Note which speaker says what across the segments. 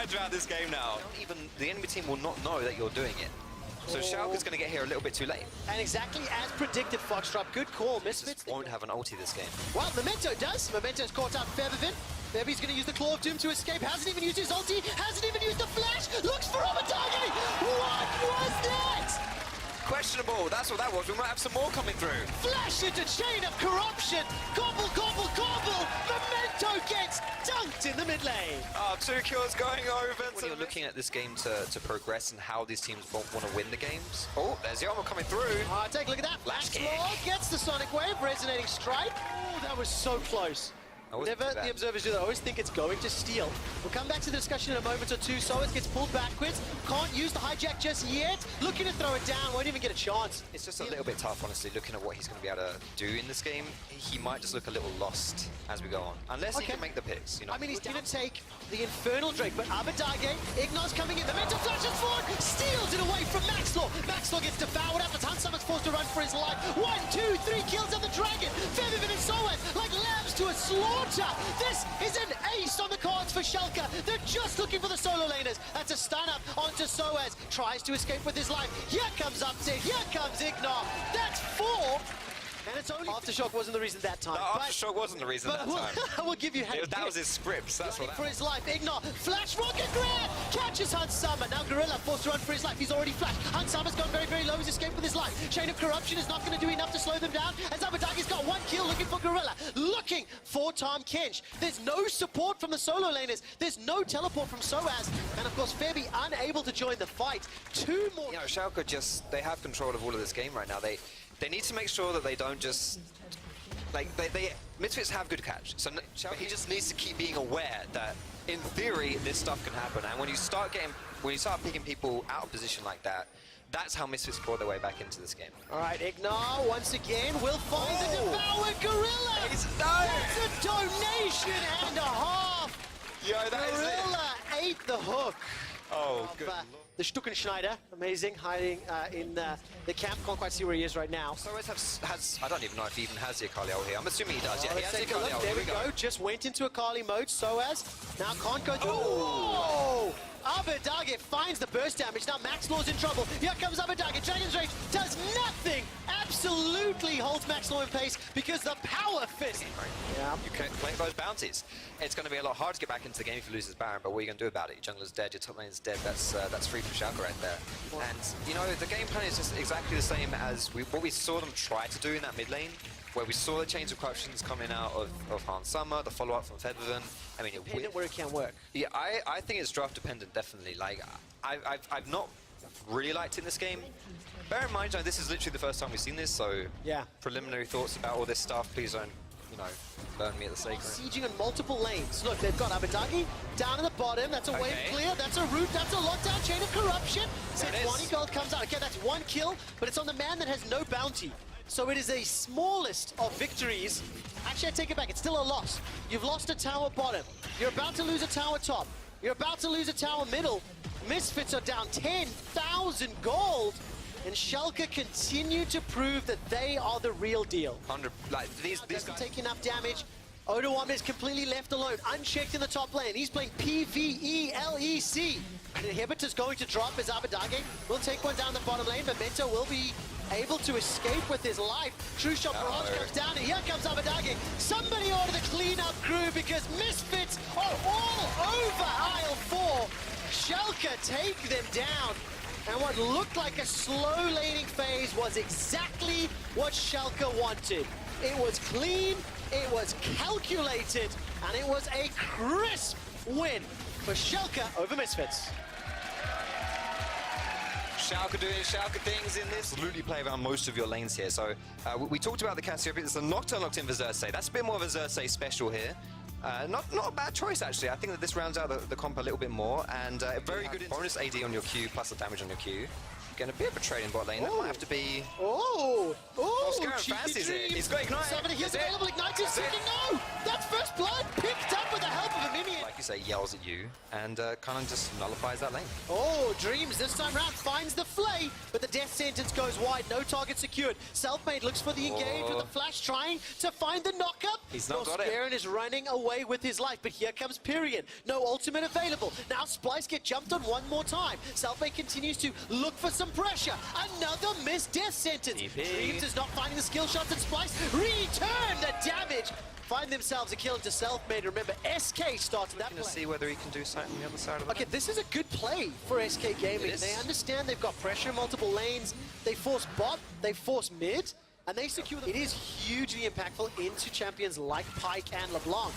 Speaker 1: throughout this game now.
Speaker 2: Even the enemy team will not know that you're doing it. So Schalke's going to get here a little bit too late.
Speaker 3: And exactly as predicted, Foxtrot. Good call, Misfits.
Speaker 2: Won't have an ulti this game.
Speaker 3: Well, Memento does. Memento's caught out Feathervin. Feathervin's going to use the Claw of Doom to escape. Hasn't even used his ulti. Hasn't even used the flash. Looks for Abatage. What was that?
Speaker 2: Questionable. That's what that was. We might have some more coming through.
Speaker 3: Flash into Chain of Corruption. Gobble, gobble, gobble. Memento gets dunked in the mid lane.
Speaker 2: Oh, 2 kills going over. When you're looking at this game to progress and how these teams want to win the games. Oh, there's Yama coming through.
Speaker 3: Take a look at that.
Speaker 2: Flash kick.
Speaker 3: Gets the Sonic Wave. Resonating Strike. Oh, that was so close. Whenever the observers do that, I always think it's going to steal. We'll come back to the discussion in a moment or two. Soaz gets pulled backwards. Can't use the hijack just yet. Looking to throw it down. Won't even get a chance.
Speaker 2: It's just a little bit tough, honestly, looking at what he's going to be able to do in this game. He might just look a little lost as we go on. Unless he can make the picks, you know.
Speaker 3: I mean, he's going to take the Infernal Drake, but Abatage, Ignor's coming in. The Mental flashes forward, steals it away from Maxlaw. Maxlaw gets devoured after Hansaman's forced to run for his life. 1, 2, 3 kills on the Dragon. Feathervin and Soaz like lambs to a slaughter. This is an ace on the cards for Schalke. They're just looking for the solo laners. That's a stun up onto Soaz. Tries to escape with his life. Here comes Upset. Here comes Ignor. That's 4. And it's only Aftershock wasn't the reason that time.
Speaker 2: No, Aftershock wasn't the reason that time.
Speaker 3: We'll give you
Speaker 2: that was his script. That's what
Speaker 3: for his life. Ignor, flash rocket grab, catches Hansama. Now Gorilla forced to run for his life. He's already flashed. Hansama's gone very, very low. He's escaped with his life. Chain of Corruption is not going to do enough to slow them down. As Abadagi's got 1 kill, looking for Gorilla, looking for Tom Kench. There's no support from the solo laners. There's no teleport from Soaz, and of course Fairby unable to join the fight. 2 more.
Speaker 2: You know, Schalke they have control of all of this game right now. They need to make sure that they don't just Misfits have good catch, so he just needs to keep being aware that in theory this stuff can happen, and when you start picking people out of position like that, that's how Misfits claw their way back into this game.
Speaker 3: Alright, Ignor once again will find the devoured Gorilla! That's a donation and a half!
Speaker 2: Yo, that
Speaker 3: Gorilla ate the hook.
Speaker 2: Oh, good.
Speaker 3: The Stuckenschneider, amazing, hiding in the camp. Can't quite see where he is right now.
Speaker 2: Soaz has I don't even know if he even has the Akali ult here. I'm assuming he does. Yeah, he has the Akali ult.
Speaker 3: There we go. Just went into Akali mode. Soaz now can't go through. Oh! Abadage finds the burst damage. Now Maxlaw's in trouble. Here comes Abadage. Dragon's Rage does nothing. Absolutely holds Maxlaw in place because the power fist.
Speaker 2: Yeah. You can't play those bounties. It's going to be a lot harder to get back into the game if you lose his Baron, but what are you going to do about it? Your jungler's dead, your top lane's dead. That's free from Schalke right there. And, you know, the game plan is just exactly the same as what we saw them try to do in that mid lane, where we saw the chains of corruptions coming out of Hansama, the follow-up from Feathervin. I mean,
Speaker 3: dependent where it can work.
Speaker 2: Yeah, I think it's draft dependent, definitely. Like, I've not really liked it in this game. Bear in mind, this is literally the first time we've seen this, so
Speaker 3: yeah.
Speaker 2: Preliminary thoughts about all this stuff, please don't, you know, burn me at the stake.
Speaker 3: Sieging on multiple lanes. Look, they've got Abadagi down at the bottom. That's a wave clear. That's a root. That's a lockdown. Chain of Corruption. Since gold comes out. Okay, that's 1 kill, but it's on the man that has no bounty. So it is a smallest of victories. Actually, I take it back. It's still a loss. You've lost a tower bottom. You're about to lose a tower top. You're about to lose a tower middle. Misfits are down 10,000 gold. And Schalke continue to prove that they are the real deal.
Speaker 2: 100, like these
Speaker 3: doesn't take enough damage. Odoam is completely left alone, unchecked in the top lane. He's playing PvE LEC. And Inhibitor's going to drop as Abadage will take one down the bottom lane. Memento will be able to escape with his life. True Shot Barrage comes down, and here comes Abadage. Somebody order the cleanup crew because Misfits are all over aisle 4. Schalke take them down. And what looked like a slow laning phase was exactly what Schalke wanted. It was clean, it was calculated, and it was a crisp win for Schalke over Misfits.
Speaker 2: Schalke doing Schalke things in this. Absolutely play around most of your lanes here. So we talked about the Cassiopeia. It's a Nocturne locked in for Xerxes. That's a bit more of a Xerxes special here. Not a bad choice, actually. I think that this rounds out the comp a little bit more, and a very good bonus AD on your Q, plus the damage on your Q. getting a bit of a trade in bot lane. That might have to be...
Speaker 3: Oh,
Speaker 2: Scarab fancies it. He's got Ignite.
Speaker 3: Somebody here's available. Ignite is ticking. No! That's first blood picked up with the help of a minion.
Speaker 2: Like you say, yells at you and kind of just nullifies that lane.
Speaker 3: Oh, Dreams this time round finds the flay, but the death sentence goes wide. No target secured. Selfmade looks for the engage with the flash, trying to find the knockup.
Speaker 2: He's not got it.
Speaker 3: Garen is running away with his life, but here comes Pyrion. No ultimate available. Now Splice get jumped on one more time. Selfmade continues to look for some pressure. Another missed death sentence. Dreams is not finding the skill shots, and Splice return the damage. Find themselves a kill into Selfmade. Remember, SK started that play.
Speaker 2: Let's see whether he can do something on the other side of the
Speaker 3: Okay, this is a good play for SK Gaming. They understand they've got pressure in multiple lanes. They force bot, they force mid, and they secure them. It is hugely impactful into champions like Pyke and LeBlanc.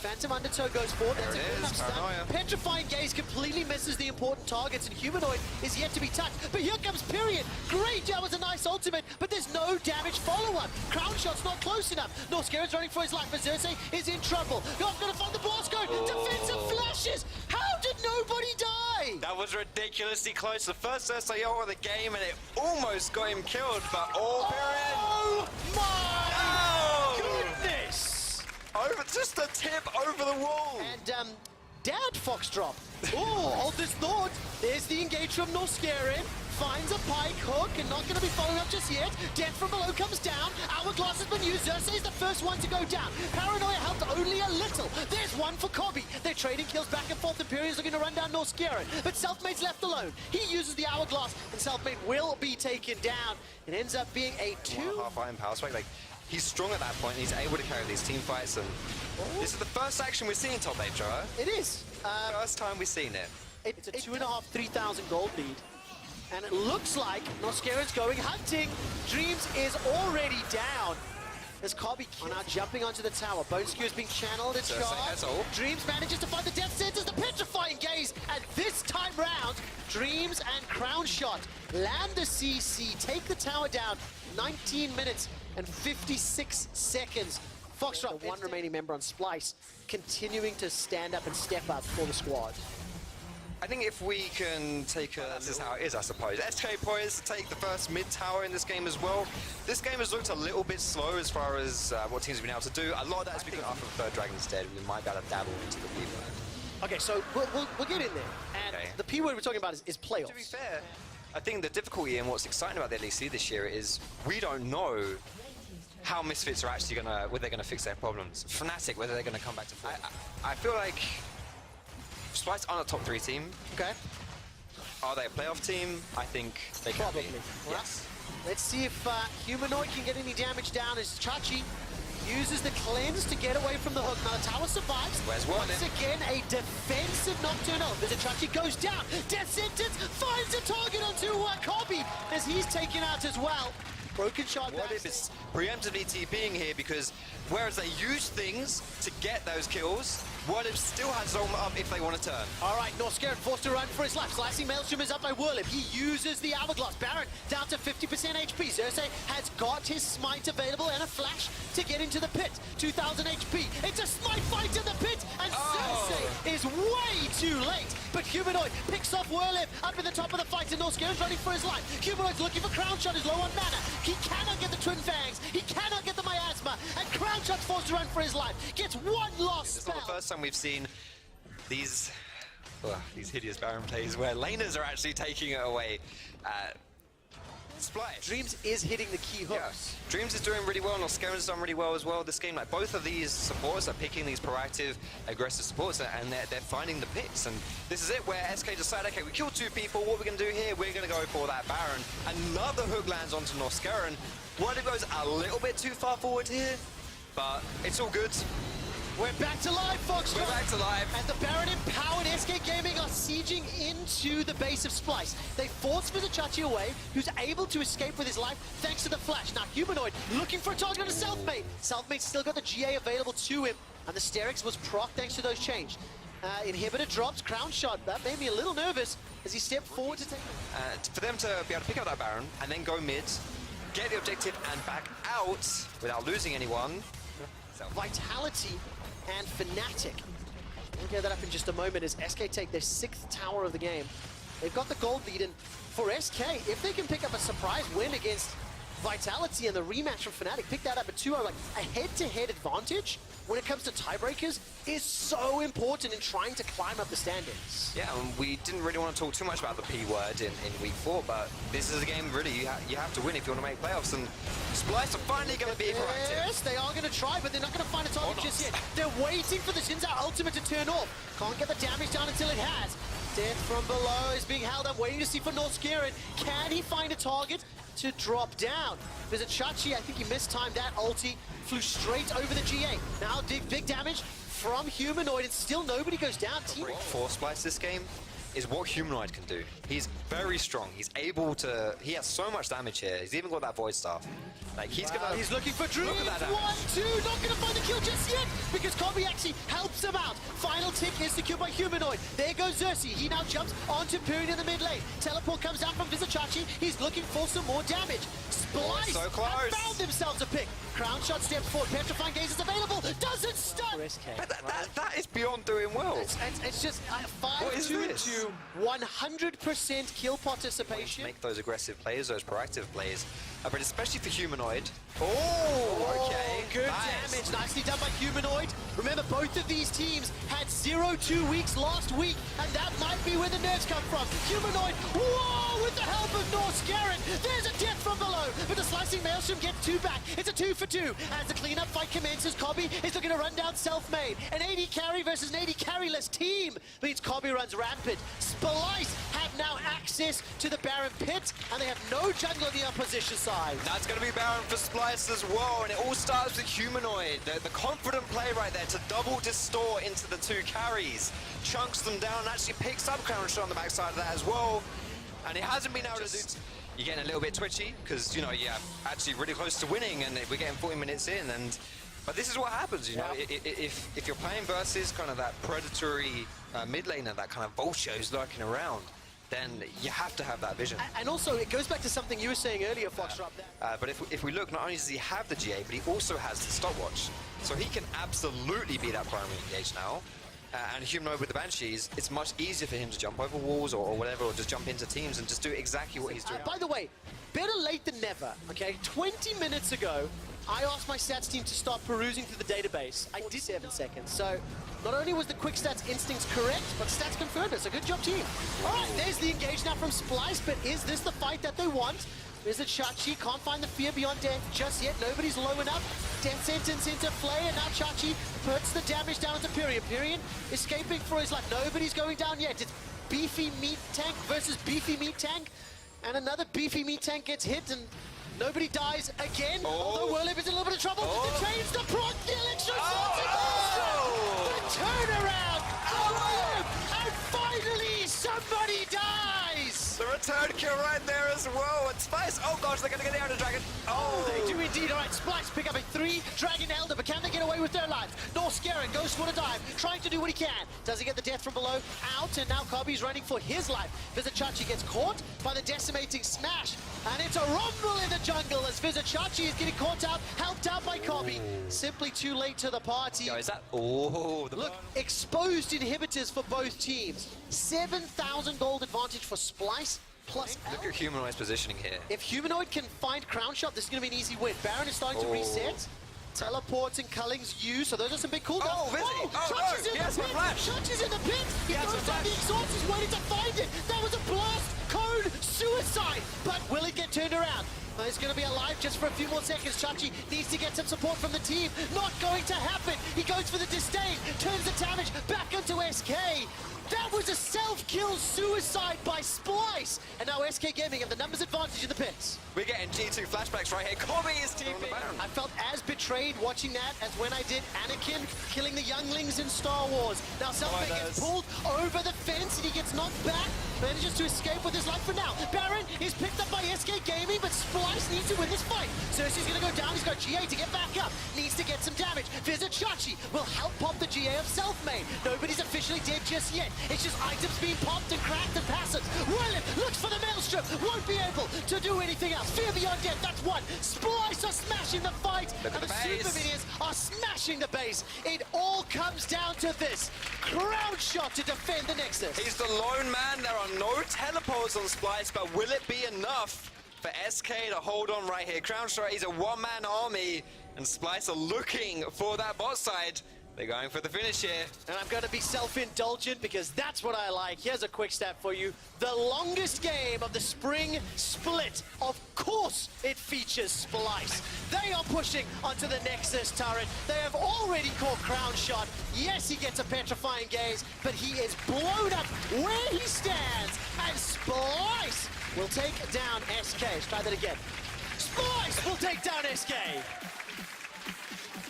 Speaker 3: Phantom Undertow goes forward. That's a good enough stun. Petrifying Gaze completely misses the important targets, and Humanoid is yet to be touched. But here comes Pyrion. Great, that was a nice ultimate, but there's no damage follow-up. Crown Shot's not close enough. Norscaron's running for his life, but Xerxes is in trouble. God's gonna find the blast code. Defensive flashes. How did nobody die?
Speaker 2: That was ridiculously close. The first Xerxes ult of the game, and it almost got him killed, but Pyrion.
Speaker 3: Oh my goodness!
Speaker 2: Over, just a tip over the wall.
Speaker 3: And Dad Foxdrop. Oh, hold this thought. There's the engage from Norscaron. Finds a Pyke hook and not going to be following up just yet. Death from below comes down. Hourglass has been used. Xerxes is the first one to go down. Paranoia helped only a little. There's one for Kobbe. They're trading kills back and forth. Imperium's looking to run down Norscaron. But Selfmade's left alone. He uses the Hourglass, and Selfmade will be taken down. It ends up being a 2-1/2
Speaker 2: iron power strike. Like, he's strong at that point. He's able to carry these team fights, and this is the first action we've seen top 8, Joe.
Speaker 3: It is.
Speaker 2: First time we've seen it.
Speaker 3: It's a 2.5, 3,000 gold lead. And it looks like Norscaron's going hunting. Dreams is already down. As Kobbe now jumping onto the tower. Bone Skewer is being channeled. It's charged. Dreams manages to find the death sentence, the petrifying gaze. And this time round, Dreams and Crown Shot land the CC, take the tower down. 19 minutes and 56 seconds. Foxtrot, one remaining member on Splice, continuing to stand up and step up for the squad.
Speaker 2: I think if we can take this is how it is, I suppose. SK poised to take the first mid tower in this game as well. This game has looked a little bit slow as far as what teams have been able to do. A lot of that is because after the third Dragon's dead, we might be able to dabble into the P word.
Speaker 3: Okay, so we'll get in there. And the P word we're talking about is playoffs.
Speaker 2: To be fair, I think the difficulty and what's exciting about the LEC this year is we don't know how Misfits are actually whether they're gonna fix their problems. Fnatic, whether they're gonna come back to form. I feel like Splice aren't a top 3 team.
Speaker 3: Okay.
Speaker 2: Are they a playoff team? I think they can
Speaker 3: Probably.
Speaker 2: be. Yes.
Speaker 3: Let's see if Humanoid can get any damage down as Chachi uses the cleanse to get away from the hook. Now the tower survives.
Speaker 2: Where's one?
Speaker 3: Once again, a defensive nocturnal. There's a Chachi goes down. Death sentence finds a target onto Kobbe as he's taken out as well. Broken shot.
Speaker 2: What if it's preemptively TPing here, because whereas they use things to get those kills, What if still has Zoma up if they want to turn?
Speaker 3: All right, Norscaron forced to run for his life. Slicing Maelstrom is up by Whirlip. He uses the Hourglass. Baron down to 50% HP. Xerxes has got his smite available and a flash to get into the pit. 2,000 HP. It's a smite fight in the pit, and Xerxes is way too late. But Humanoid picks off Whirlip up in the top of the fight, and Norscaron's running for his life. Humanoid's looking for Crown Shot. He's low on mana. He cannot get the Twin Fangs. He cannot get the Miasma, and Crown Shot's forced to run for his life. Gets one last spell.
Speaker 2: It's not the first time we've seen these hideous Baron plays where laners are actually taking it away. Splice.
Speaker 3: Dreams is hitting the key hooks.
Speaker 2: Yes. Dreams is doing really well, and Norscaron's done really well as well this game. Like, both of these supports are picking these proactive, aggressive supports, and they're finding the picks. And this is it, where SK decide, okay, we killed 2 people, what we're going to do here, we're going to go for that Baron. Another hook lands onto Norscaron. One of goes a little bit too far forward here, but it's all good.
Speaker 3: We're back to life, Fox.
Speaker 2: We're back to life.
Speaker 3: And the Baron empowered SK Gaming are sieging into the base of Splice. They force Vizichachi away, who's able to escape with his life thanks to the flash. Now Humanoid looking for a target on a Selfmade. Selfmade's still got the GA available to him, and the Sterix was proc thanks to those change. Inhibitor drops, Crown Shot. That made me a little nervous as he stepped forward to take it.
Speaker 2: For them to be able to pick up that Baron and then go mid, get the objective and back out without losing anyone.
Speaker 3: Vitality and Fnatic. We'll get that up in just a moment as SK take their 6th tower of the game. They've got the gold lead, and for SK, if they can pick up a surprise win against Vitality in the rematch from Fnatic, pick that up at 2-0, like a head-to-head advantage when it comes to tiebreakers is so important in trying to climb up the standings.
Speaker 2: Yeah, and we didn't really want to talk too much about the P word in week 4, but this is a game really you have to win if you want to make playoffs, and Splice are finally going to be proactive.
Speaker 3: Yes, they are going to try, but they're not going to find a target just yet. They're waiting for the Xin Zhao ultimate to turn off. Can't get the damage down until it has. Death from below is being held up, waiting to see for Norskiren. Can he find a target to drop down? Visit Chachi, I think he mistimed that ulti, flew straight over the GA. Now big damage from Humanoid, and still nobody goes down. Team
Speaker 2: For Splice this game is what Humanoid can do. He's very strong. He's able to. He has so much damage here. He's even got that Void Staff. Like he's gonna.
Speaker 3: He's looking for Dream. 1-2, not gonna find the kill just yet because Kobe actually helps him out. Final tick is secured by Humanoid. There goes Xerxes. He now jumps onto Pyrian in the mid lane. Teleport comes down from Vizichachi. He's looking for some more damage. Splice
Speaker 2: so close.
Speaker 3: have found themselves a pick. Crown shot steps forward. Petrifying Gaze is available. Doesn't stun.
Speaker 2: But that is beyond doing well.
Speaker 3: It's just 5-2
Speaker 2: this?
Speaker 3: to 100% kill participation.
Speaker 2: Make those aggressive plays, those proactive plays, but especially for Humanoid. Oh, okay.
Speaker 3: Good
Speaker 2: nice.
Speaker 3: damage. Nicely done by Humanoid. Remember, both of these teams had 0-2 weeks last week, and that might be where the nerfs come from. Humanoid, whoa, with the help of Norskiren. There's a death from below, but the slicing Maelstrom gets 2 back. It's a 2-for-2. As the cleanup fight commences, Kobe is looking to run down Selfmade. An AD carry versus an AD carryless team means Kobe runs rampant. Splice have now access to the Baron pit, and they have no jungle on the opposition side.
Speaker 2: That's going to be Baron for Splice as well, and it all starts with Humanoid. The confident play right there to double distort into the 2 carries. Chunks them down and actually picks up Crown Shot on the backside of that as well. And it hasn't been able to do... You're getting a little bit twitchy because, you know, you're actually really close to winning, and we're getting 40 minutes in. But this is what happens, you know, if you're playing versus kind of that predatory mid laner, that kind of vulture who's lurking around, then you have to have that vision.
Speaker 3: And also, it goes back to something you were saying earlier, Foxtrot.
Speaker 2: But if we look, not only does he have the GA, but he also has the stopwatch. So he can absolutely be that primary engage now. And Humanoid with the Banshees, it's much easier for him to jump over walls or whatever, or just jump into teams and just do exactly what he's doing.
Speaker 3: By the way, better late than never, okay? 20 minutes ago, I asked my stats team to start perusing through the database. I did 7 seconds, so not only was the quick stats instincts correct, but stats confirmed it, so good job, team. All right, there's the engage now from Splice, but is this the fight that they want? Is it Chachi? Can't find the fear beyond death just yet. Nobody's low enough. Death sentence into play, and now Chachi puts the damage down to Pyrian. Pyrian escaping for his life. Nobody's going down yet. It's beefy meat tank versus beefy meat tank, and another beefy meat tank gets hit, and nobody dies again. Although Whirlip is in a little bit of trouble. The chains, the proc, the electro the turnaround, and finally somebody dies.
Speaker 2: The return kill right there as well, and Spice, oh gosh, they're gonna get the Elder Dragon.
Speaker 3: Oh, they do indeed. All right, Splice pick up a 3 Dragon Elder, but can they get away with their lives? Norskiren goes for the dive, trying to do what he can. Does he get the death from below? Out, and now Kobe's running for his life. Vizichachi gets caught by the decimating smash, and it's a rumble in the jungle as Vizichachi is getting caught out, helped out by Kobe. Simply too late to the party.
Speaker 2: Yo, is that... Oh, the
Speaker 3: Look, exposed inhibitors for both teams. 7,000 gold advantage for Splice. Plus
Speaker 2: Look at Humanoid's positioning here.
Speaker 3: If Humanoid can find Crown Shot, this is going to be an easy win. Baron is starting to reset. Teleports and Culling's used, so those are some big cooldowns.
Speaker 2: Oh, Vizzy!
Speaker 3: Chachi's in the pit! Chachi's in the pit! He goes down the exhaust, he's waiting to find it! That was a blast! Code! Suicide! But will it get turned around? He's going to be alive just for a few more seconds. Chachi needs to get some support from the team. Not going to happen. He goes for the disdain, turns the damage back into SK. That was a self-kill suicide by Splice. And now SK Gaming have the numbers advantage in the pits.
Speaker 2: We're getting G2 flashbacks right here. Kobe is TPing.
Speaker 3: I felt as betrayed watching that as when I did Anakin killing the younglings in Star Wars. Now Selfmade gets pulled over the fence and he gets knocked back. Manages to escape with his life for now. Baron is picked up by SK Gaming, but Splice needs to win this fight. Cersei's gonna go down. He's got GA to get back up. Needs to get some damage. Vizichachi will help pop the GA of Selfmade. Nobody's officially dead just yet. It's just items being popped and cracked and passive. Whirlip looks for the Maelstrom. Extra won't be able to do anything else. Fear Beyond Death, that's one. Splice are smashing the fight,
Speaker 2: Look
Speaker 3: and
Speaker 2: at
Speaker 3: the
Speaker 2: the base.
Speaker 3: Super Minions are smashing the base. It all comes down to this. Crowd shot to defend the Nexus.
Speaker 2: He's the lone man. There are no teleports on Splice, but will it be enough for SK to hold on right here? Crown Shot is a one-man army, and Splice are looking for that bot side. They're going for the finish here.
Speaker 3: And I'm going to be self-indulgent because that's what I like. Here's a quick stat for you. The longest game of the spring split. Of course it features Splice. They are pushing onto the Nexus turret. They have already caught Crown Shot. Yes, he gets a petrifying gaze, but he is blown up where he stands. And Splice will take down SK. Let's try that again. Splice will take down SK.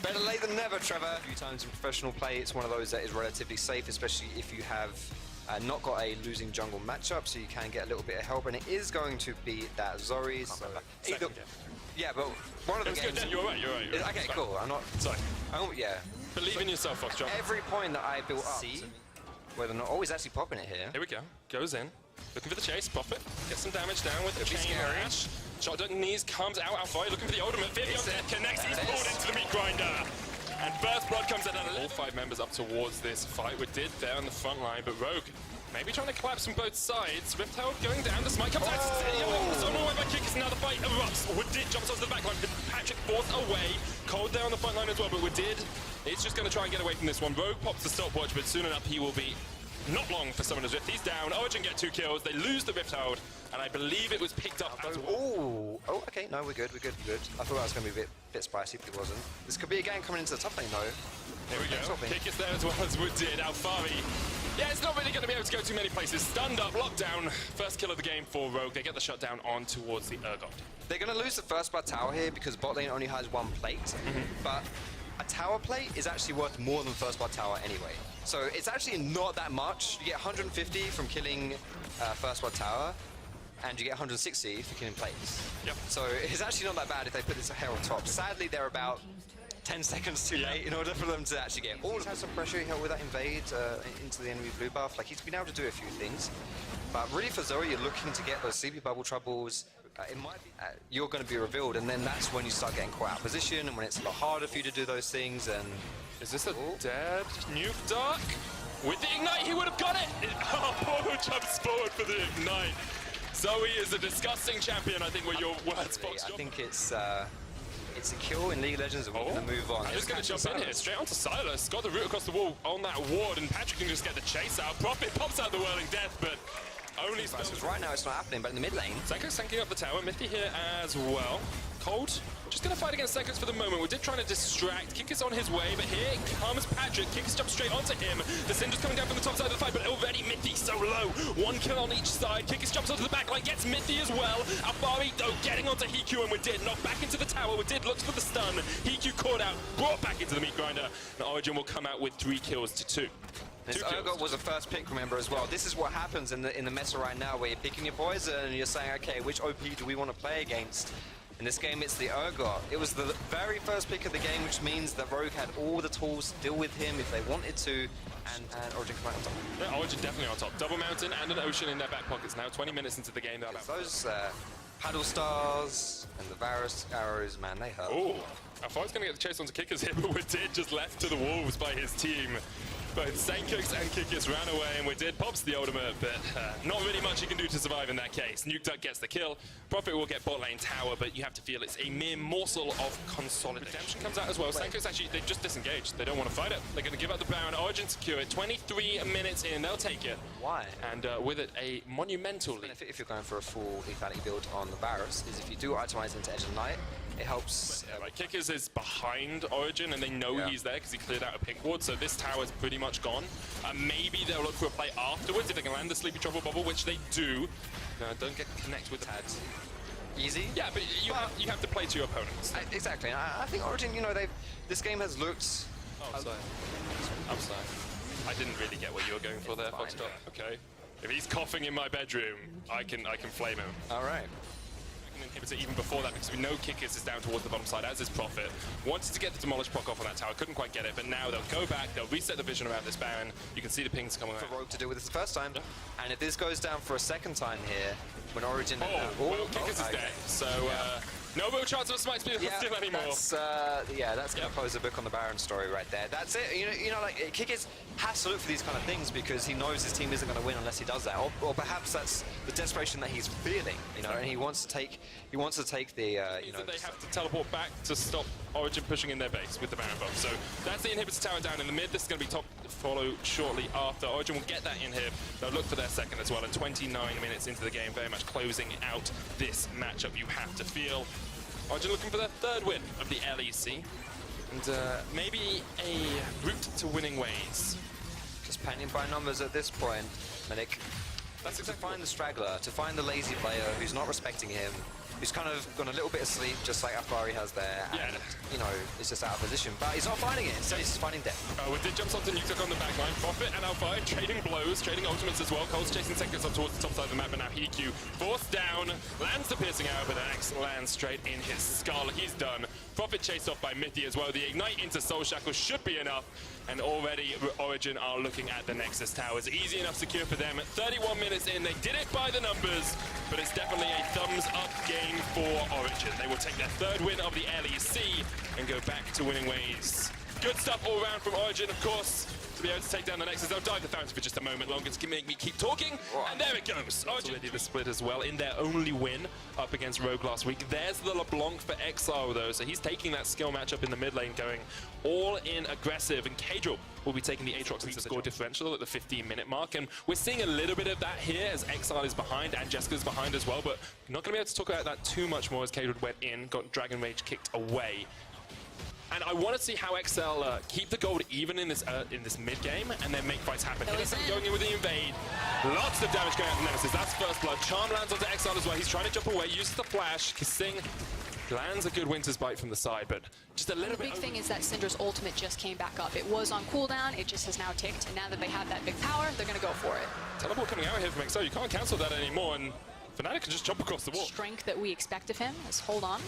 Speaker 2: Better late than never, Trevor. A few times in professional play, it's one of those that is relatively safe, especially if you have not got a losing jungle matchup, so you can get a little bit of help, and it is going to be that Zori. So either, yeah, but one of the games.
Speaker 1: Good, you're right.
Speaker 2: Okay, cool. I'm not.
Speaker 1: Sorry.
Speaker 2: Yeah.
Speaker 1: Believe in yourself, Foxtrot.
Speaker 2: Every point that I built up. See whether or not. Oh, he's actually popping it here.
Speaker 1: Here we go. Goes in. Looking for the chase. Profit. Gets some damage down with the chain
Speaker 2: scary.
Speaker 1: rash. Shotgun knees comes out. Alpha looking for the ultimate. Vivian connects. He's pulled into the meat grinder. And Birth Blood comes in. All 5 members up towards this fight. We did there on the front line, but Rogue maybe trying to collapse from both sides. Rift Herald going down. The smite comes out. It's on the way by Kickers. Now the fight erupts. Woodid jumps onto the back line. Patrick forced away. Cold there on the front line as well, but Woodid is just going to try and get away from this one. Rogue pops the stopwatch, but soon enough he will be not long for Summoner's Rift. He's down. Origin get 2 kills. They lose the Rift Herald, and I believe it was picked up as well.
Speaker 2: Oh, okay. No, we're good. I thought that was going to be a bit spicy, but it wasn't. This could be a gang coming into the top lane, though.
Speaker 1: Here we go. Kick is there as well as Wood did. Alfari. Yeah, it's not really going to be able to go too many places. Stunned up, locked down. First kill of the game for Rogue. They get the shutdown on towards the Urgot.
Speaker 2: They're going to lose the first blood tower here because bot lane only has 1 plate. But a tower plate is actually worth more than first blood tower anyway. So it's actually not that much. You get 150 from killing first blood tower, and you get 160 for killing plates.
Speaker 1: Yep.
Speaker 2: So it's actually not that bad if they put this Herald top. Sadly, they're about 10 seconds too late in order for them to actually get all. He's had some pressure with that invade into the enemy blue buff. Like, he's been able to do a few things. But really for Zoe, you're looking to get those sleepy bubble troubles. It might be you're going to be revealed, and then that's when you start getting caught out of position, and when it's a lot harder for you to do those things. And
Speaker 1: is this a dead Nuke Dark? With the Ignite, he would have got it! Oh, Poro jumps forward for the Ignite. Zoe is a disgusting champion, I think, were your words, Fox.
Speaker 2: I think it's a kill in League of Legends, and we're going to move on.
Speaker 1: I'm just going to jump in here, straight onto Silas. Got the route across the wall on that ward, and Patrick can just get the chase out. Profit pops out the Whirling Death, but only spells.
Speaker 2: Right now it's not happening, but in the mid lane.
Speaker 1: Senko's tanking up the tower. Mithy here as well. Cold, just going to fight against Senkos for the moment. We did trying to distract. Kick is on his way, but here comes Patrick. Kick is jumps straight onto him. The Cinder's coming down from the top side of the fight, but already Mithy so low. 1 kill on each side. Kick is jumps onto the back line, gets Mithy as well. Alfari, though, getting onto Hiku, and we did knock back into the tower. We did looks for the stun. Hiku caught out, brought back into the meat grinder. And Origin will come out with 3 kills to 2.
Speaker 2: This Urgot was a first pick, remember, as well. This is what happens in the meta right now, where you're picking your poison and you're saying, okay, which OP do we want to play against? In this game, it's the Urgot. It was the very first pick of the game, which means that Rogue had all the tools to deal with him if they wanted to, and Origin came out on top.
Speaker 1: Yeah, Origin definitely on top. Double Mountain and an Ocean in their back pockets now. 20 minutes into the game.
Speaker 2: It's those paddle stars and the Varus arrows, man, they hurt.
Speaker 1: Oh, Alfari's going to get the chase onto Kickers here, but we did just left to the wolves by his team. Both Sankos and Kickers ran away, and we did pops the ultimate, but not really much he can do to survive in that case. Nuke Duck gets the kill. Profit will get bot lane tower, but you have to feel it's a mere morsel of consolidation. Redemption comes out as well. Sankos actually, they've just disengaged. They don't want to fight it. They're going to give up the Baron. Origin secure it. 23 minutes in, they'll take it.
Speaker 2: Why?
Speaker 1: And with it, a monumental lead.
Speaker 2: If you're going for a full lethality build on the Varus, is if you do itemize into Edge of Night, it helps.
Speaker 1: Yeah, like Kickers is behind Origin, and they know he's there because he cleared out a pink ward, so this tower's pretty much gone. Maybe they'll look for a play afterwards if they can land the Sleepy Trouble Bubble, which they do. Don't get connect with the pads.
Speaker 2: Easy?
Speaker 1: Yeah, but you have to play to your opponents.
Speaker 2: Exactly. And I think Origin, you know, this game has looked.
Speaker 1: Oh, sorry. I'm sorry. I didn't really get what you were going for there, Foxtrot. Okay. If he's coughing in my bedroom, I can flame him.
Speaker 2: All right.
Speaker 1: inhibitor even before that, because we know Kickers is down towards the bottom side, as is Profit. Wanted to get the Demolish proc off on that tower, couldn't quite get it, but now they'll go back, they'll reset the vision around this Baron. You can see the pings coming
Speaker 2: For
Speaker 1: out.
Speaker 2: Rogue to do with this the first time. And if this goes down for a second time here, when Origin...
Speaker 1: Well, Kickers is dead, so no real chance of a smite speed still anymore.
Speaker 2: That's going to close the book on the Baron story right there. That's it. You know, like, Kickers has to look for these kind of things because he knows his team isn't going to win unless he does that. Or perhaps that's the desperation that he's feeling, you know, and he wants to take the, you know...
Speaker 1: They have to teleport back to stop Origin pushing in their base with the Baron bomb. So that's the inhibitor tower down in the mid. This is going to be top follow shortly after. Origin will get that inhib. They'll look for their second as well. And 29 minutes into the game, very much closing out this matchup, you have to feel. Origin looking for their third win of the LEC. And maybe a route to winning ways.
Speaker 2: Just painting by numbers at this point, Medic.
Speaker 1: That's exactly
Speaker 2: to find the straggler, to find the lazy player who's not respecting him, who's kind of gone a little bit asleep, just like Afari has there, and, you know, is just out of position. But he's not finding it, instead he's just finding death.
Speaker 1: With it jumps onto Nuke on the back line. Profit and Alpha trading blows, trading ultimates as well. Cole's chasing seconds up towards the top side of the map, but now EQ forced down, lands the piercing arrow, but X lands straight in his skull. He's done. Profit chased off by Mithy as well. The ignite into Soul Shackle should be enough. And already Origin are looking at the Nexus towers. Easy enough secure for them. 31 minutes in, they did it by the numbers, but it's definitely a thumbs up game for Origin. They will take their third win of the LEC and go back to winning ways. Good stuff all around from Origin, of course, to be able to take down the Nexus. They'll dive the fountain for just a moment longer to make me keep talking, and there it goes. Origin did the split as well in their only win up against Rogue last week. There's the LeBlanc for Exile though, so he's taking that skill matchup in the mid lane, going all in aggressive, and Kadril will be taking the Aatrox into the score differential at the 15-minute mark, and we're seeing a little bit of that here as Exile is behind and Jessica's behind as well, but we're not going to be able to talk about that too much more as Kadril went in, got Dragon Rage kicked away. And I want to see how XL keep the gold even in this mid game and then make fights happen. Going in with the invade. Lots of damage going out to Nemesis. That's first blood. Charm lands onto XL as well. He's trying to jump away, uses the flash. Kissing lands a good Winter's Bite from the side, but just a little bit.
Speaker 4: The big thing is that Syndra's ultimate just came back up. It was on cooldown, it just has now ticked, and now that they have that big power, they're going to go for it.
Speaker 1: Teleport coming out here from XL. You can't cancel that anymore, and Fnatic can just jump across the wall.
Speaker 4: Strength that we expect of him is hold on.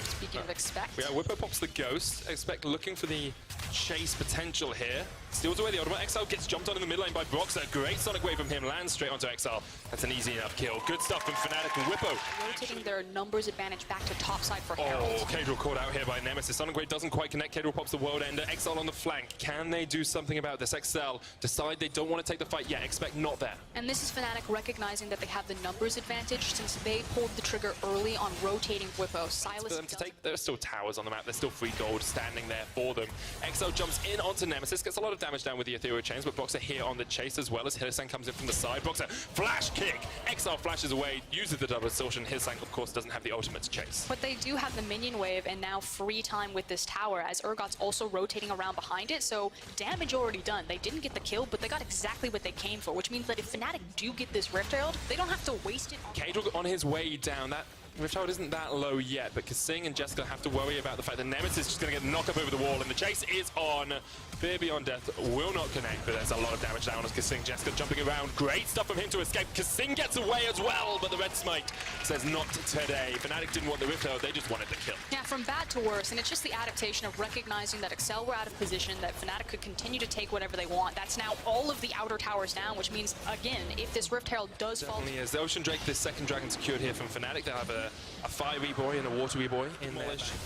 Speaker 4: Speaking of expect.
Speaker 1: Yeah, Whippo pops the Ghost. Expect looking for the chase potential here. Steals away the ultimate. XL gets jumped on in the mid lane by Broxer. Great Sonic Wave from him. Lands straight onto XL. That's an easy enough kill. Good stuff from Fnatic and Whippo.
Speaker 4: Rotating their numbers advantage back to top side for Herald.
Speaker 1: Oh, Kadril caught out here by Nemesis. Sonic Wave doesn't quite connect. Kadril pops the World Ender. XL on the flank. Can they do something about this? XL decide they don't want to take the fight yet. Expect not there.
Speaker 4: And this is Fnatic recognizing that they have the numbers advantage since they pulled the trigger early on rotating Whippo. Silas
Speaker 1: for them to take, there are still towers on the map. There's still free gold standing there for them. XL jumps in onto Nemesis. Gets a lot of damage down with the Ethereal Chains, but Broxer here on the chase as well as Hirsan comes in from the side. Broxer, flash kick! XL flashes away, uses the double assaultion. Hirsan, of course, doesn't have the ultimate to chase.
Speaker 4: But they do have the minion wave and now free time with this tower as Urgot's also rotating around behind it, so damage already done. They didn't get the kill, but they got exactly what they came for, which means that if Fnatic do get this Rift Herald, they don't have to waste it on...
Speaker 1: Kadril on his way down. That Rift Herald isn't that low yet, but Kasing and Jessica have to worry about the fact that Nemesis is just going to get knocked up over the wall, and the chase is on. Fear Beyond Death will not connect, but there's a lot of damage down as Kasing. Jessica jumping around. Great stuff from him to escape. Kasing gets away as well, but the Red Smite says not today. Fnatic didn't want the Rift Herald, they just wanted the kill.
Speaker 4: Yeah, from bad to worse, and it's just the adaptation of recognizing that Excel were out of position, that Fnatic could continue to take whatever they want. That's now all of the outer towers down, which means, again, if this Rift Herald does fall...
Speaker 1: Definitely is. The Ocean Drake, this second dragon secured here from Fnatic. They'll have a fiery boy and a watery boy in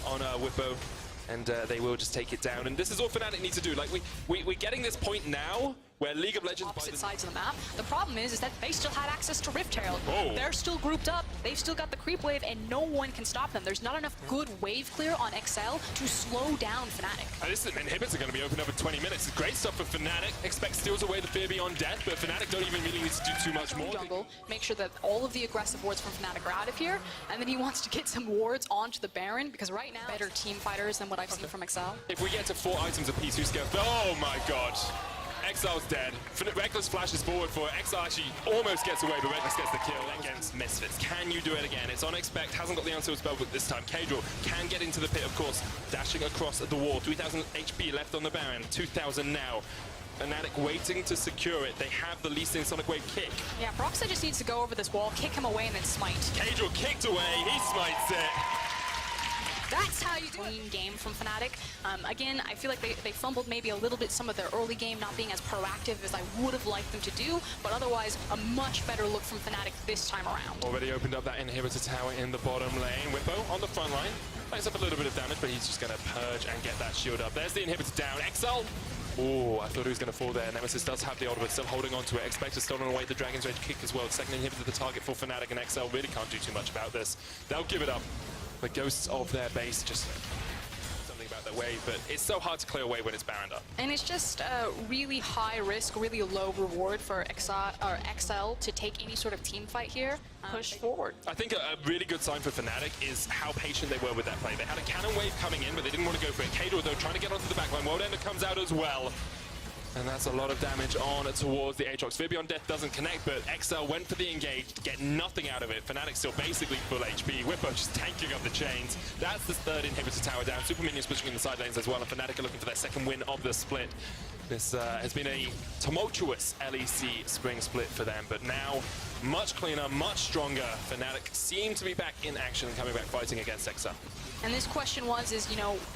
Speaker 1: on Whippo, and they will just take it down. And this is all Fnatic need to do. Like, we're getting this point now where League of Legends...
Speaker 4: Opposite sides of the map. The problem is that they still had access to Rift Herald.
Speaker 1: Oh.
Speaker 4: They're still grouped up. They've still got the creep wave, and no one can stop them. There's not enough good wave clear on XL to slow down Fnatic.
Speaker 1: This inhibits are going to be opened up in 20 minutes. Great stuff for Fnatic. Expect steals away the Fear Beyond Death, but Fnatic don't even really need to do too much more.
Speaker 4: Jungle, make sure that all of the aggressive wards from Fnatic are out of here, and then he wants to get some wards onto the Baron, because right now, better team fighters than what I've seen from XL.
Speaker 1: If we get to 4 items apiece, who's going to... Oh my god. Exile's dead. Reckless flashes forward for it. Exile actually almost gets away, but Reckless gets the kill against Misfits. Can you do it again? It's on Expect, hasn't got the unsealed spell, but this time Kadril can get into the pit, of course, dashing across the wall. 3,000 HP left on the Baron, 2,000 now. Fnatic waiting to secure it. They have the Lee Sin Sonic Wave kick.
Speaker 4: Yeah, Proxy just needs to go over this wall, kick him away, and then smite.
Speaker 1: Cadril kicked away, he smites it.
Speaker 4: That's how you do it. Clean game from Fnatic. Again, I feel like they fumbled maybe a little bit some of their early game, not being as proactive as I would have liked them to do, but otherwise a much better look from Fnatic this time around.
Speaker 1: Already opened up that inhibitor tower in the bottom lane. Whippo on the front line. Makes up a little bit of damage, but he's just going to purge and get that shield up. There's the inhibitor down. XL. Oh, I thought he was going to fall there. Nemesis does have the ultimate, still holding on to it. Expected stolen away the Dragon's Rage kick as well. Second inhibitor the target for Fnatic, and XL really can't do too much about this. They'll give it up. The ghosts of their base just something about their wave, but it's so hard to clear away when it's Baron up.
Speaker 4: And it's just really high risk, really low reward for XL to take any sort of team fight here. Push forward.
Speaker 1: I think a really good sign for Fnatic is how patient they were with that play. They had a cannon wave coming in, but they didn't want to go for it. Cadril, though, trying to get onto the backline. World Ender comes out as well. And that's a lot of damage on towards the Aatrox. Vibion's death doesn't connect, but XL went for the engage to get nothing out of it. Fnatic still basically full HP. Whippo just tanking up the chains. That's the third inhibitor tower down. Super Minions pushing in the side lanes as well, and Fnatic are looking for their second win of the split. This has been a tumultuous LEC spring split for them, but now much cleaner, much stronger. Fnatic seem to be back in action, coming back fighting against XL.
Speaker 4: And this question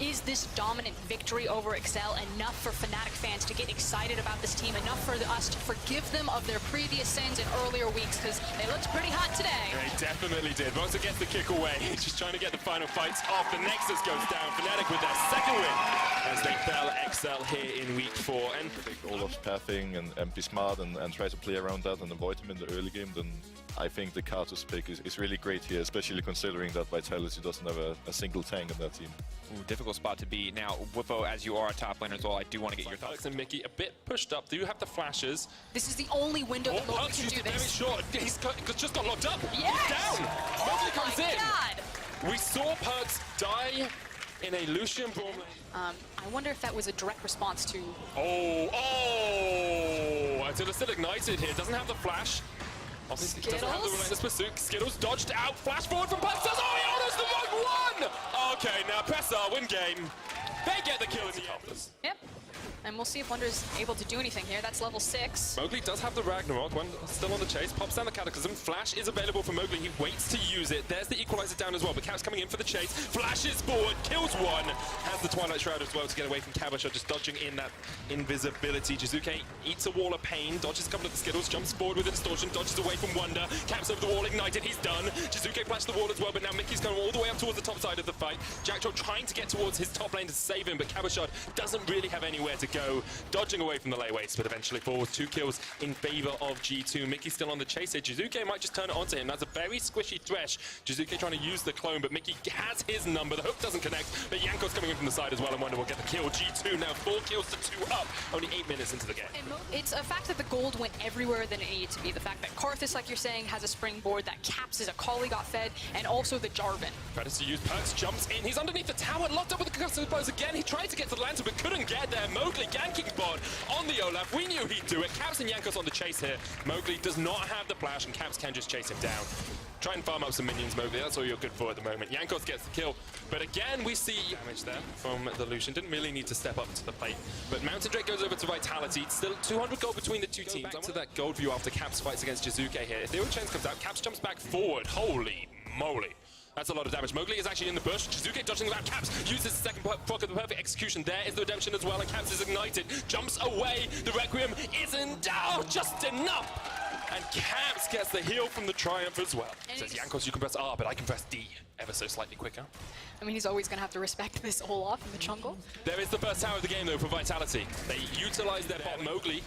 Speaker 4: is this dominant victory over XL enough for Fnatic fans to get excited about this team, enough for us to forgive them of their previous sins in earlier weeks, because they looked pretty hot today.
Speaker 1: They definitely did. Bosa gets the kick away. He's just trying to get the final fights off. The Nexus goes down. Fnatic with their second win as they fell XL here in week 4. And
Speaker 5: Olaf's pathing and be smart and try to play around that and avoid him in the early game, then I think the Karthus pick is really great here, especially considering that Vitality doesn't have a single tank in that team.
Speaker 6: Ooh, difficult spot to be. Now, Whippo, as you are a top laner as well, I do want to get your thoughts.
Speaker 1: Alex and Mickey a bit pushed up. Do you have the flashes?
Speaker 4: This is the only window that Mowgli can
Speaker 1: used
Speaker 4: do
Speaker 1: it very
Speaker 4: this.
Speaker 1: short. He's just got locked up.
Speaker 4: Yes!
Speaker 1: He's down. Mowgli comes
Speaker 4: my
Speaker 1: in.
Speaker 4: God.
Speaker 1: We saw Perks die in a Lucian Braum lane.
Speaker 4: I wonder if that was a direct response to...
Speaker 1: Oh! Attila still ignited here. Doesn't have the flash. Obviously doesn't have the relentless pursuit. Skittles dodged out. Flash forward from Perks. Oh, he orders the wrong one! Okay, now Pessar win game. They get the kill in the end.
Speaker 4: Yep. And we'll see if Wonder's able to do anything here. That's level 6.
Speaker 1: Mowgli does have the Ragnarok, one still on the chase, pops down the Cataclysm. Flash is available for Mowgli, he waits to use it. There's the Equalizer down as well, but Cap's coming in for the chase. Flashes forward, kills one, has the Twilight Shroud as well to get away from Cabochard, just dodging in that invisibility. Jizuke eats a wall of pain, dodges a couple of the Skittles, jumps forward with a distortion, dodges away from Wonder. Cap's over the wall, ignited, he's done. Jizuke flashed the wall as well, but now Mickey's going all the way up towards the top side of the fight. Jacktroll trying to get towards his top lane to save him, but Cabochard doesn't really have anywhere to go. Dodging away from the layways, but eventually falls. 2 kills in favor of G2. Mickey's still on the chase here. Jizuke might just turn it onto him. That's a very squishy Thresh. Jizuke trying to use the clone, but Mickey has his number. The hook doesn't connect, but Yanko's coming in from the side as well, and Wonder will get the kill. G2 now 4 kills to 2 up. Only 8 minutes into the game.
Speaker 4: It's a fact that the gold went everywhere than it needed to be. The fact that Karthus, like you're saying, has a springboard, that Caps is a Kali got fed, and also the Jarvan.
Speaker 1: Predator use Perks, jumps in. He's underneath the tower, locked up with the concussive blows again. He tried to get to the lantern, but couldn't get there. Mowgli ganking bot on the Olaf. We knew he'd do it. Caps and Yankos on the chase here. Mowgli does not have the flash, and Caps can just chase him down. Try and farm up some minions, Mowgli. That's all you're good for at the moment. Yankos gets the kill. But again, we see damage there from the Lucian. Didn't really need to step up to the plate. But Mountain Drake goes over to Vitality. It's still 200 gold between the two teams. Back to that gold view after Caps fights against Jizuke here. If the Chains comes out, Caps jumps back forward. Holy moly. That's a lot of damage. Mowgli is actually in the bush. Jizuke dodging the back. Caps uses the second proc of the perfect execution. There is the redemption as well, and Caps is ignited. Jumps away. The Requiem isn't down. Just enough. And Caps gets the heal from the Triumph as well. Says Yankos, you can press R, but I can press D ever so slightly quicker.
Speaker 4: I mean, he's always going to have to respect this Olaf in the jungle.
Speaker 1: There is the first tower of the game, though, for Vitality. They utilize their bot. Mowgli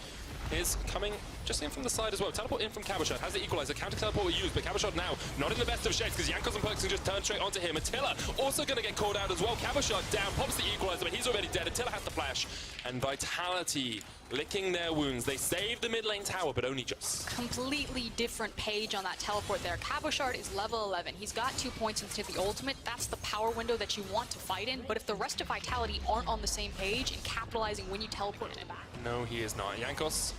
Speaker 1: is coming just in from the side as well. Teleport in from Cabochard. Has the Equalizer. Counter teleport used, but Cabochard now not in the best of shapes because Yankos and Perks can just turn straight onto him. Attila also going to get called out as well. Cabochard down, pops the Equalizer, but he's already dead. Attila has the flash. And Vitality licking their wounds. They save the mid lane tower, but only just.
Speaker 4: Completely different page on that teleport there. Cabochard is level 11. He's got 2 points into the ultimate. That's the power window that you want to fight in. But if the rest of Vitality aren't on the same page and capitalizing when you teleport in it back.
Speaker 1: No, he is not. Yankos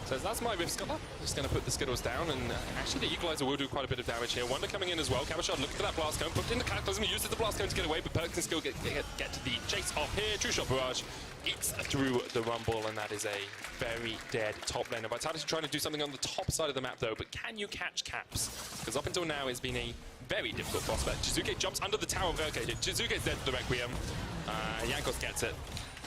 Speaker 1: Says that's my Rift Scholar. Just going to put the Skittles down, and actually the Equalizer will do quite a bit of damage here. Wonder coming in as well. Cabochard looking for that Blast Cone, put in the Cataclysm, uses the Blast Cone to get away, but Perks can still get to the chase off here. True Shot Barrage eats through the Rumble, and that is a very dead top laner. Vitality trying to do something on the top side of the map though, but can you catch Caps? Because up until now it's been a very difficult prospect. Jizuke jumps under the tower. Okay, Jizuke's dead to the Requiem. Jankos gets it.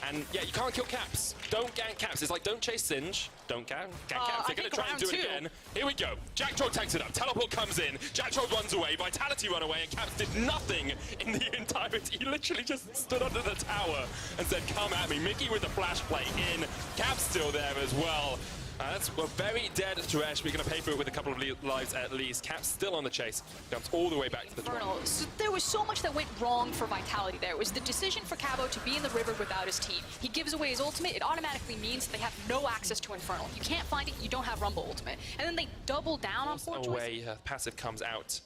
Speaker 1: And yeah, you can't kill Caps. Don't gank Caps. It's like, don't chase Singe. Don't gank Caps. They're going to try and do it again. Here we go. Jack Troll takes it up. Teleport comes in. Jack Troll runs away. Vitality run away. And Caps did nothing in the entirety. He literally just stood under the tower and said, come at me. Mickey with the flash play in. Caps still there as well. That's a very dead Thresh. We're going to pay for it with a couple of lives at least. Caps still on the chase. Jumps all the way back to the
Speaker 4: Infernal. So there was so much that went wrong for Vitality there. It was the decision for Cabo to be in the river without his team. He gives away his ultimate. It automatically means they have no access to Infernal. You can't find it. You don't have Rumble ultimate. And then they double down on Forge.
Speaker 1: Away, passive comes out.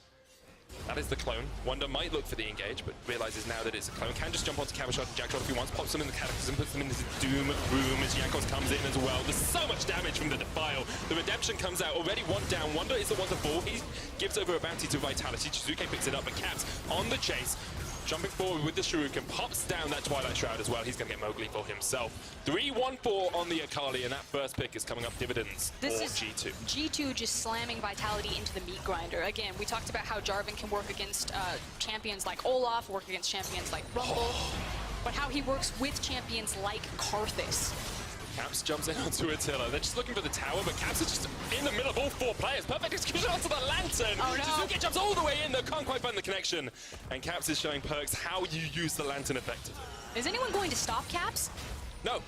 Speaker 1: That is the clone. Wonder might look for the engage, but realizes now that it's a clone. Can just jump onto Cabochard and Jack Troll if he wants, pops them in the Cataclysm, puts them in this Doom room as Jankos comes in as well. There's so much damage from the Defile. The Redemption comes out, already one down. Wonder is the one to fall. He gives over a bounty to Vitality. Jizuke picks it up, but Caps on the chase. Jumping forward with the Shuriken, pops down that Twilight Shroud as well. He's going to get Mowgli for himself. 3-1-4 on the Akali, and that first pick is coming up dividends for G2.
Speaker 4: G2 just slamming Vitality into the meat grinder. Again, we talked about how Jarvan can work against champions like Olaf, work against champions like Rumble, but how he works with champions like Karthus.
Speaker 1: Caps jumps in onto Attila. They're just looking for the tower, but Caps is just in the middle of all four players. Perfect execution onto the Lantern.
Speaker 4: Oh, no.
Speaker 1: Jizuke jumps all the way in, though. Can't quite find the connection. And Caps is showing Perks how you use the Lantern effectively.
Speaker 4: Is anyone going to stop Caps?
Speaker 1: No.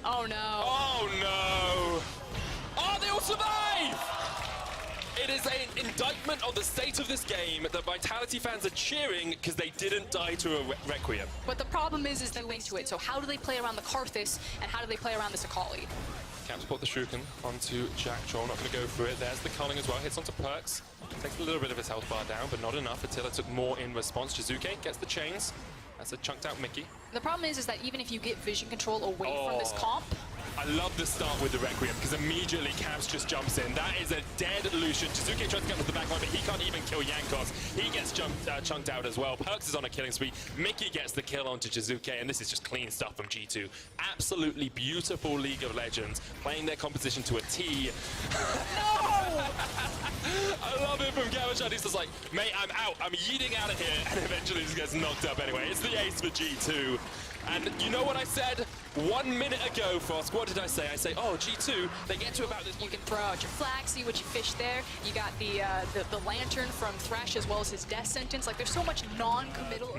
Speaker 4: Oh, no.
Speaker 1: Oh, no. Oh, they all survive! It is an indictment of the state of this game that Vitality fans are cheering because they didn't die to a Requiem.
Speaker 4: But the problem is they're linked to it. So how do they play around the Karthus, and how do they play around this Akali?
Speaker 1: Caps put the Shuriken onto Jack Troll, not going to go for it. There's the culling as well, hits onto Perks. Takes a little bit of his health bar down, but not enough. Attila took more in response. Jizuke gets the chains. That's a chunked out Mickey.
Speaker 4: The problem is that even if you get vision control away from this comp,
Speaker 1: I love the start with the Requiem because immediately Caps just jumps in. That is a dead Lucian. Jizuke tries to get to the back line, but he can't even kill Jankos. He gets chunked out as well. Perks is on a killing spree. Mickey gets the kill onto Jizuke, and this is just clean stuff from G2. Absolutely beautiful League of Legends, playing their composition to a T. No! I love it from Cabochard. He's just like, mate, I'm out. I'm yeeting out of here, and eventually just gets knocked up anyway. It's the ace for G2. And you know what I said 1 minute ago, Frost? What did I say? I say, oh, G2, they get to about this.
Speaker 4: you can throw out your flag, see what you fish there. You got the Lantern from Thresh as well as his death sentence. Like, there's so much non-committal.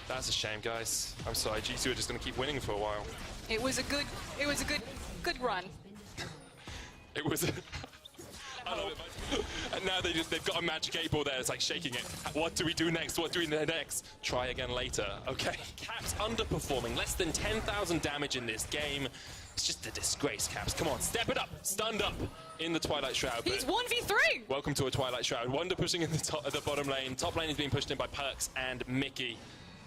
Speaker 1: That's a shame, guys. I'm sorry. G2 are just going to keep winning for a while.
Speaker 4: It was a good good run.
Speaker 1: It was. I love it. And now they've got a magic 8 ball there. It's like shaking it. What do we do next? What do we do next? Try again later. Okay. Caps underperforming. Less than 10,000 damage in this game. It's just a disgrace, Caps. Come on, step it up. Stunned up in the Twilight Shroud.
Speaker 4: He's 1v3.
Speaker 1: Welcome to a Twilight Shroud. Wonder pushing in the bottom lane. Top lane is being pushed in by Perks and Mickey.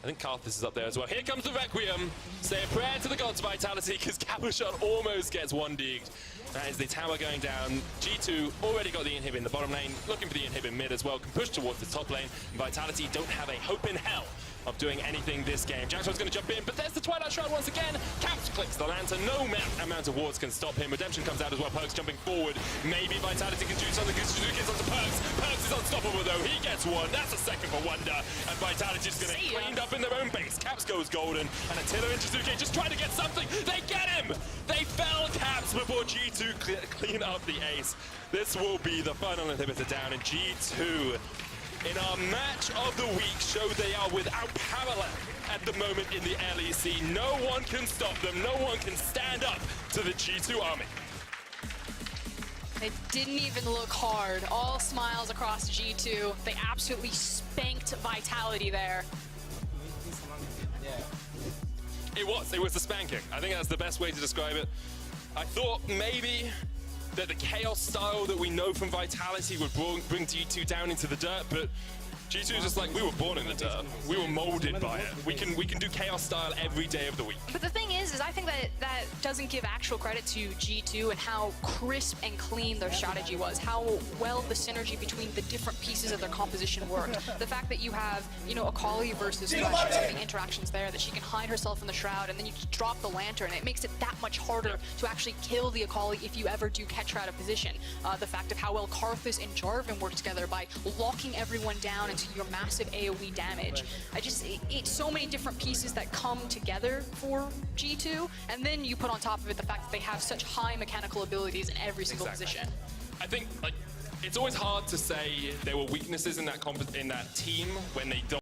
Speaker 1: I think Karthus is up there as well. Here comes the Requiem. Say a prayer to the gods, Vitality, because Cabochard almost gets 1-digged. That is the tower going down. G2 already got the inhib in the bottom lane, looking for the inhib in mid as well, can push towards the top lane. Vitality don't have a hope in hell of doing anything this game. Jackson's going to jump in, but there's the Twilight Shroud once again. Caps clicks the Lantern. No amount of wards can stop him. Redemption comes out as well. Perks jumping forward. Maybe Vitality can do something because Jizuke gets onto Perks. Perks is unstoppable though. He gets one. That's a second for Wonder. And Vitality's going to get cleaned up in their own base. Caps goes golden. And Attila and Jizuke just trying to get something. They get him! They fell Caps before G2 clean up the ace. This will be the final inhibitor down, and G2 in our match of the week show they are without parallel at the moment in the LEC. No one can stop them. No one can stand up to the G2 army.
Speaker 4: It didn't even look hard. All smiles across G2. They absolutely spanked Vitality there.
Speaker 1: It was a spanking. I think that's the best way to describe it. I thought maybe that the chaos style that we know from Vitality would bring G2 down into the dirt, but G2 is just like, we were born in the dirt. We were molded by it. We can do chaos style every day of the week.
Speaker 4: But the thing is I think that doesn't give actual credit to G2 and how crisp and clean their strategy was, how well the synergy between the different pieces of their composition worked. The fact that you have, you know, Akali versus Thresh, some of the interactions there, that she can hide herself in the shroud, and then you just drop the lantern. It makes it that much harder to actually kill the Akali if you ever do catch her out of position. The fact of how well Karthus and Jarvan work together by locking everyone down into your massive AoE damage. It's so many different pieces that come together for G2, and then you put on top of it the fact that they have such high mechanical abilities in every single position.
Speaker 1: I think, like, it's always hard to say there were weaknesses in that team when they don't